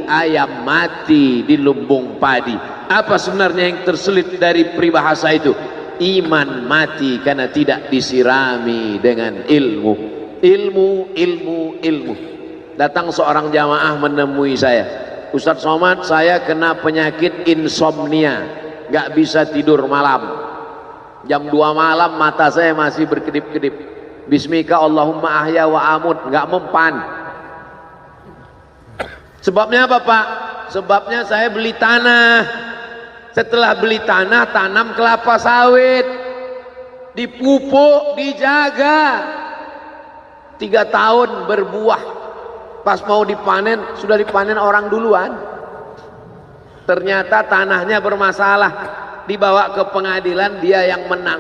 ayam mati di lumbung padi. Apa sebenarnya yang terselit dari peribahasa itu? Iman mati karena tidak disirami dengan ilmu. Ilmu. Datang seorang jamaah menemui saya, Ustadz Somad, saya kena penyakit insomnia, gak bisa tidur malam. Jam 2 malam mata saya masih berkedip-kedip. Bismika Allahumma ahya wa amut, gak mempan. Sebabnya apa Pak? Sebabnya saya beli tanah. Setelah beli tanah, tanam kelapa sawit, dipupuk, dijaga, 3 tahun berbuah. Pas mau dipanen, sudah dipanen orang duluan. Ternyata tanahnya bermasalah, dibawa ke pengadilan, dia yang menang.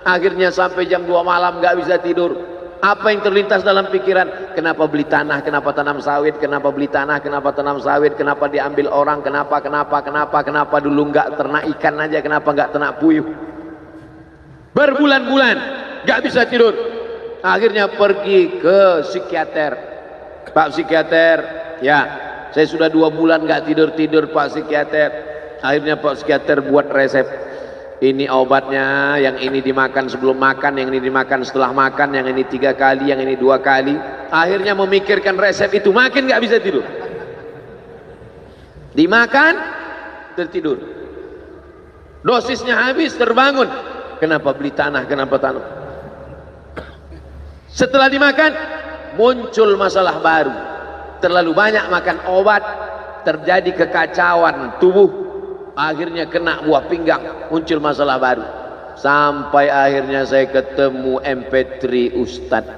Akhirnya sampai jam 2 malam gak bisa tidur. Apa yang terlintas dalam pikiran? Kenapa beli tanah, kenapa tanam sawit, kenapa beli tanah, kenapa tanam sawit, kenapa diambil orang, kenapa dulu nggak ternak ikan aja, kenapa nggak ternak puyuh. Berbulan-bulan nggak bisa tidur. Akhirnya pergi ke psikiater. Pak psikiater, ya saya sudah 2 bulan nggak tidur Pak psikiater. Akhirnya Pak psikiater buat resep. Ini obatnya, yang ini dimakan sebelum makan, yang ini dimakan setelah makan, yang ini 3 kali, yang ini 2 kali. Akhirnya memikirkan resep itu, makin nggak bisa tidur. Dimakan, tertidur. Dosisnya habis, terbangun. Kenapa beli tanah, kenapa tanam? Setelah dimakan, muncul masalah baru. Terlalu banyak makan obat, terjadi kekacauan tubuh. Akhirnya kena buah pinggang, muncul masalah baru. Sampai akhirnya saya ketemu MP3 Ustadz.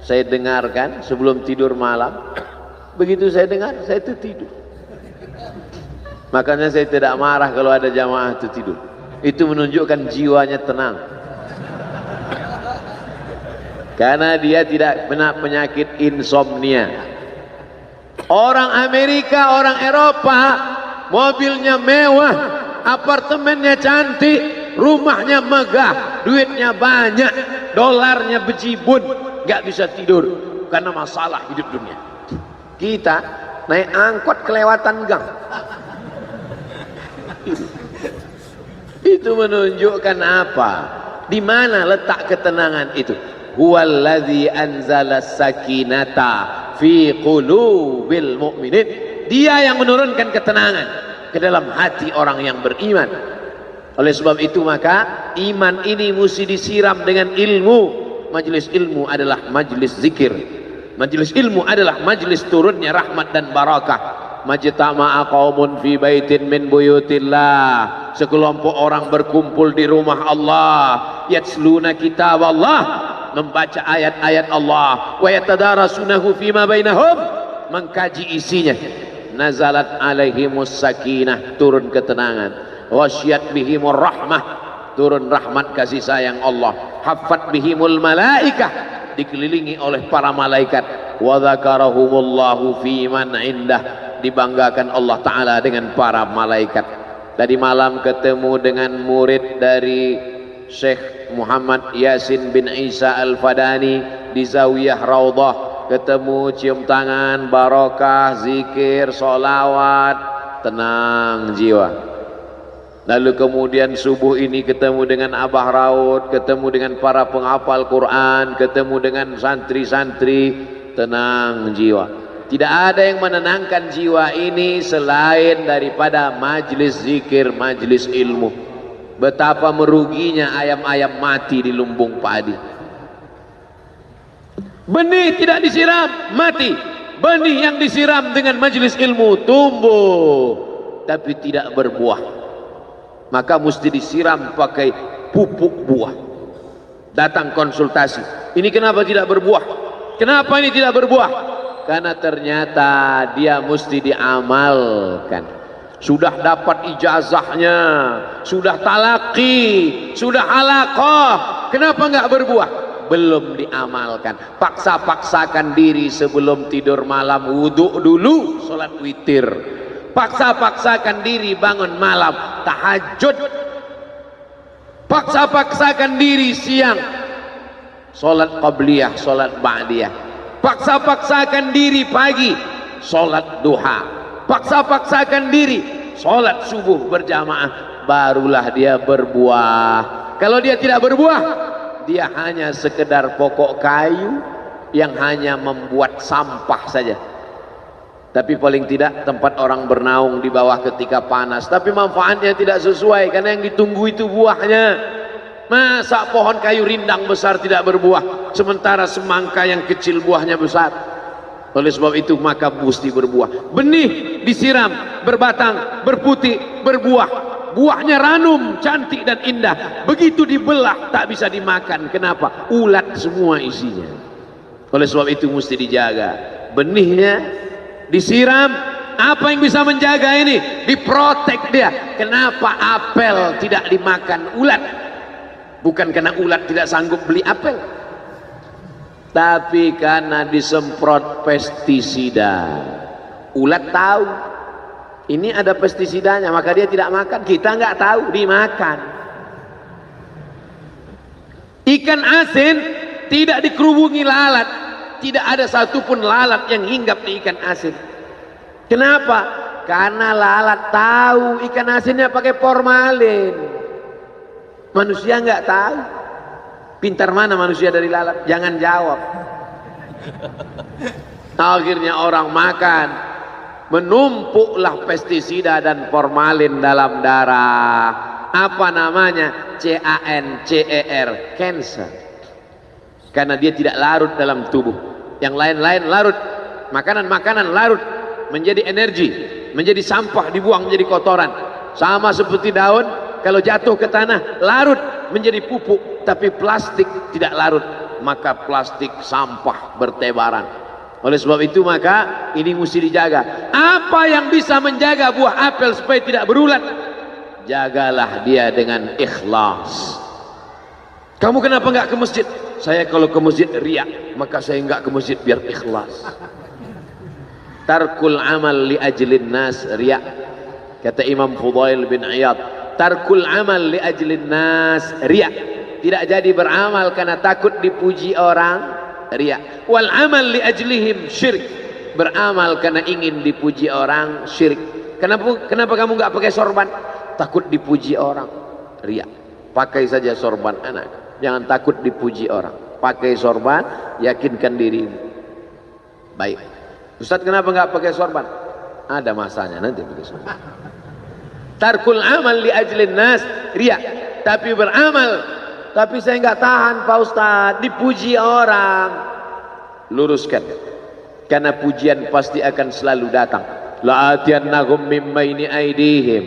Saya dengarkan sebelum tidur malam. Begitu saya dengar, saya itu tidur. Makanya saya tidak marah kalau ada jamaah itu tidur. Itu menunjukkan jiwanya tenang. Karena dia tidak kena penyakit insomnia. Orang Amerika, orang Eropa, mobilnya mewah, apartemennya cantik, rumahnya megah, duitnya banyak, dolarnya bejibun, gak bisa tidur karena masalah hidup dunia. Kita naik angkot kelewatan gang. Itu menunjukkan apa? Di mana letak ketenangan itu? Huwallazi anzala sakinata fi qulubil mu'minin. Dia yang menurunkan ketenangan ke dalam hati orang yang beriman. Oleh sebab itu maka iman ini mesti disiram dengan ilmu. Majelis ilmu adalah majelis zikir. Majelis ilmu adalah majelis turunnya rahmat dan barakah. Majtama'a qaumun fi baitin min buyutillah. Sekelompok orang berkumpul di rumah Allah. Yatsluna kitab Allah, membaca ayat-ayat Allah. Wa yatadarasunahu fima bainahum, mengkaji isinya. Nazalat alaihimus sakinah, turun ketenangan. Wasyat bihimur rahmah, turun rahmat kasih sayang Allah. Haffat bihimul malaikah, dikelilingi oleh para malaikat. Wa dzakarahumullahu fi man indah, dibanggakan Allah Ta'ala dengan para malaikat. Tadi malam ketemu dengan murid dari Syekh Muhammad Yasin bin Isa Al-Fadani di Zawiyah Raudhah. Ketemu, cium tangan, barokah, zikir, sholawat, tenang jiwa. Lalu kemudian subuh ini ketemu dengan Abah Raud, ketemu dengan para penghafal Quran, ketemu dengan santri-santri, tenang jiwa. Tidak ada yang menenangkan jiwa ini selain daripada majlis zikir, majlis ilmu. Betapa meruginya ayam-ayam mati di lumbung padi. Benih tidak disiram, mati. Benih yang disiram dengan majelis ilmu tumbuh, tapi tidak berbuah. Maka mesti disiram pakai pupuk buah. Datang konsultasi, ini kenapa tidak berbuah? Kenapa ini tidak berbuah? Karena ternyata dia mesti diamalkan. Sudah dapat ijazahnya, sudah talaqi, sudah halaqah, kenapa nggak berbuah? Belum diamalkan. Paksa-paksakan diri sebelum tidur malam, wudhu dulu, sholat witir. Paksa-paksakan diri bangun malam, tahajud. Paksa-paksakan diri siang, sholat qabliyah, sholat ba'diyah. Paksa-paksakan diri pagi, sholat duha. paksa-paksakan diri sholat subuh berjamaah, barulah dia berbuah. Kalau dia tidak berbuah, dia hanya sekedar pokok kayu yang hanya membuat sampah saja. Tapi paling tidak tempat orang bernaung di bawah ketika panas, tapi manfaatnya tidak sesuai karena yang ditunggu itu buahnya. Masa pohon kayu rindang besar tidak berbuah sementara semangka yang kecil buahnya besar? Oleh sebab itu maka mesti berbuah. Benih disiram, berbatang, berputih, berbuah. Buahnya ranum, cantik dan indah. Begitu dibelah tak bisa dimakan. Kenapa? Ulat semua isinya. Oleh sebab itu mesti dijaga. Benihnya disiram. Apa yang bisa menjaga ini? Diprotek dia. Kenapa apel tidak dimakan ulat? Bukan karena ulat tidak sanggup beli apel, tapi karena disemprot pestisida. Ulat tahu ini ada pestisidanya, maka dia tidak makan. Kita nggak tahu, dimakan. Ikan asin tidak dikerubungi lalat, tidak ada satupun lalat yang hinggap di ikan asin. Kenapa? Karena lalat tahu ikan asinnya pakai formalin. Manusia nggak tahu. Pintar mana manusia dari lalat? Jangan jawab. Akhirnya orang makan, menumpuklah pestisida dan formalin dalam darah. Apa namanya? CANCER, cancer. Karena dia tidak larut dalam tubuh. Yang lain-lain larut. Makanan-makanan larut menjadi energi, menjadi sampah, dibuang menjadi kotoran. Sama seperti daun, kalau jatuh ke tanah larut menjadi pupuk, tapi plastik tidak larut, maka plastik sampah bertebaran. Oleh sebab itu maka ini mesti dijaga. Apa yang bisa menjaga buah apel supaya tidak berulat? Jagalah dia dengan ikhlas. Kamu kenapa nggak ke masjid? Saya kalau ke masjid riak, maka saya nggak ke masjid biar ikhlas. Tarkul amal li ajlin nas riak. Kata Imam Fudail bin Iyad, tarkul amal li ajlin nas riya. Tidak jadi beramal karena takut dipuji orang, riya. Wal amal li ajlihim syirik. Beramal karena ingin dipuji orang, syirik. Kenapa kamu nggak pakai sorban? Takut dipuji orang, riya. Pakai saja sorban anak, jangan takut dipuji orang. Pakai sorban, yakinkan dirimu. Baik. Ustaz kenapa nggak pakai sorban? Ada masanya nanti pakai sorban. Tarkul amal li ajlin nas riya. Tapi beramal, tapi saya nggak tahan Pak Ustaz, dipuji orang. Luruskan, karena pujian pasti akan selalu datang. La'atiyannahum min baini aydihim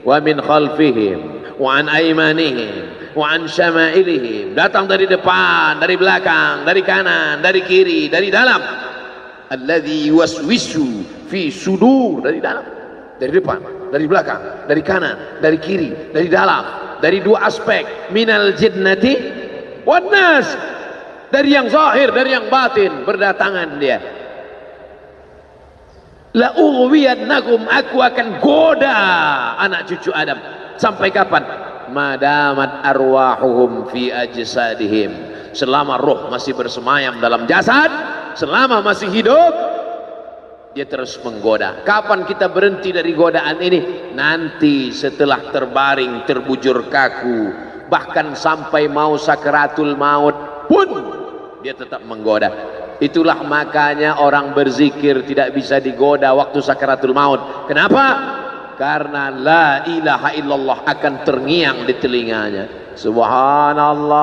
wa min khalfihim wa an aymanihim wa an syama'ilihim. Datang dari depan, dari belakang, dari kanan, dari kiri, dari dalam. Alladzi yuwaswisu fi sudur, dari dalam, dari depan, dari belakang, dari kanan, dari kiri, dari dalam, dari dua aspek, minal jinnati wan nas, dari yang zahir, dari yang batin, berdatangan dia. La ughwiyannakum, aku akan goda anak cucu Adam. Sampai kapan? Madamat arwahuhum fi ajsadihim, selama roh masih bersemayam dalam jasad, selama masih hidup, dia terus menggoda. Kapan kita berhenti dari godaan ini? Nanti setelah terbaring, terbujur kaku, bahkan sampai mau sakaratul maut pun dia tetap menggoda. Itulah makanya orang berzikir tidak bisa digoda waktu sakaratul maut. Kenapa? Karena la ilaha illallah akan terngiang di telinganya. Subhanallah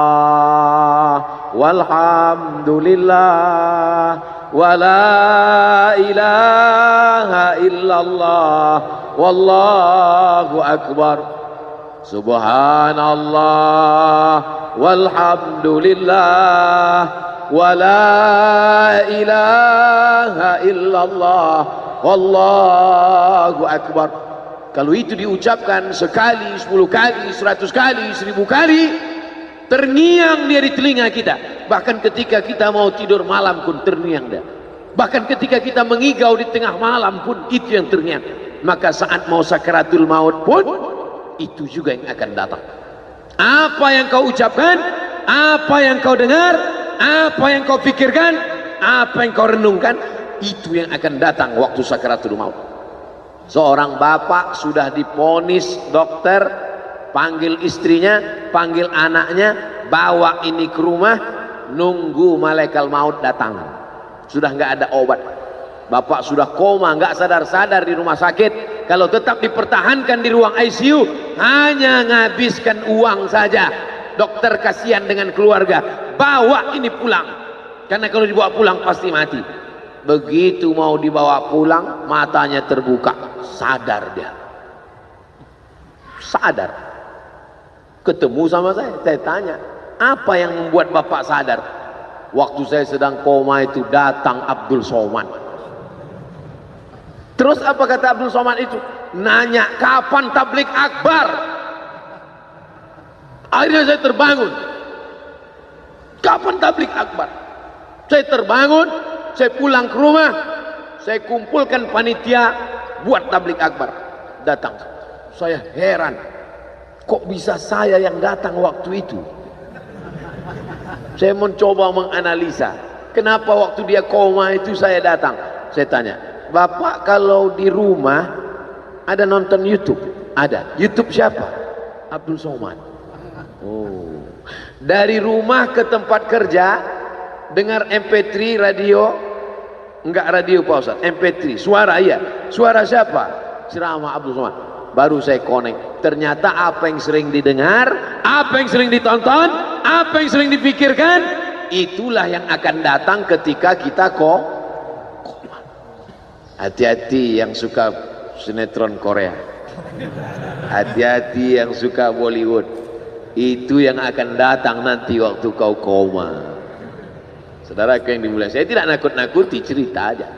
walhamdulillah wa la ilaha illallah wallahu akbar. Subhanallah walhamdulillah wa la ilaha illallah wallahu akbar. Kalau itu diucapkan sekali, 10 kali, 100 kali, 1000 kali, terngiang dia di telinga kita. Bahkan ketika kita mau tidur malam pun terngiang dia. Bahkan ketika kita mengigau di tengah malam pun itu yang terngiang. Maka saat mau sakaratul maut pun itu juga yang akan datang. Apa yang kau ucapkan, apa yang kau dengar, apa yang kau pikirkan, apa yang kau renungkan, itu yang akan datang waktu sakaratul maut. Seorang bapak sudah diponis dokter, panggil istrinya, panggil anaknya, bawa ini ke rumah, nunggu malaikat maut datang. Sudah nggak ada obat. Bapak sudah koma, nggak sadar-sadar di rumah sakit. Kalau tetap dipertahankan di ruang ICU, hanya ngabiskan uang saja. Dokter kasihan dengan keluarga, bawa ini pulang. Karena kalau dibawa pulang pasti mati. Begitu mau dibawa pulang, matanya terbuka, sadar dia. Sadar. Ketemu sama saya tanya, apa yang membuat bapak sadar? Waktu saya sedang koma itu datang Abdul Somad. Terus apa kata Abdul Somad itu? Nanya kapan tablik akbar. Akhirnya saya terbangun. Kapan tablik akbar? Saya terbangun, saya pulang ke rumah, saya kumpulkan panitia buat tablik akbar. Datang. Saya heran, kok bisa saya yang datang waktu itu? Saya mencoba menganalisa, kenapa waktu dia koma itu saya datang. Saya tanya, Bapak kalau di rumah ada nonton YouTube? Ada. YouTube siapa? Abdul Somad. Oh. Dari rumah ke tempat kerja, dengar MP3 radio, enggak radio Pak Ustaz, MP3, suara iya. Suara siapa? Ceramah Abdul Somad. Baru saya connect. Ternyata apa yang sering didengar, apa yang sering ditonton, apa yang sering dipikirkan, itulah yang akan datang ketika kita koma. Hati-hati yang suka sinetron Korea, hati-hati yang suka Bollywood, itu yang akan datang nanti waktu kau koma. Saudara yang dimuliakan, saya tidak nakut-nakuti, cerita aja.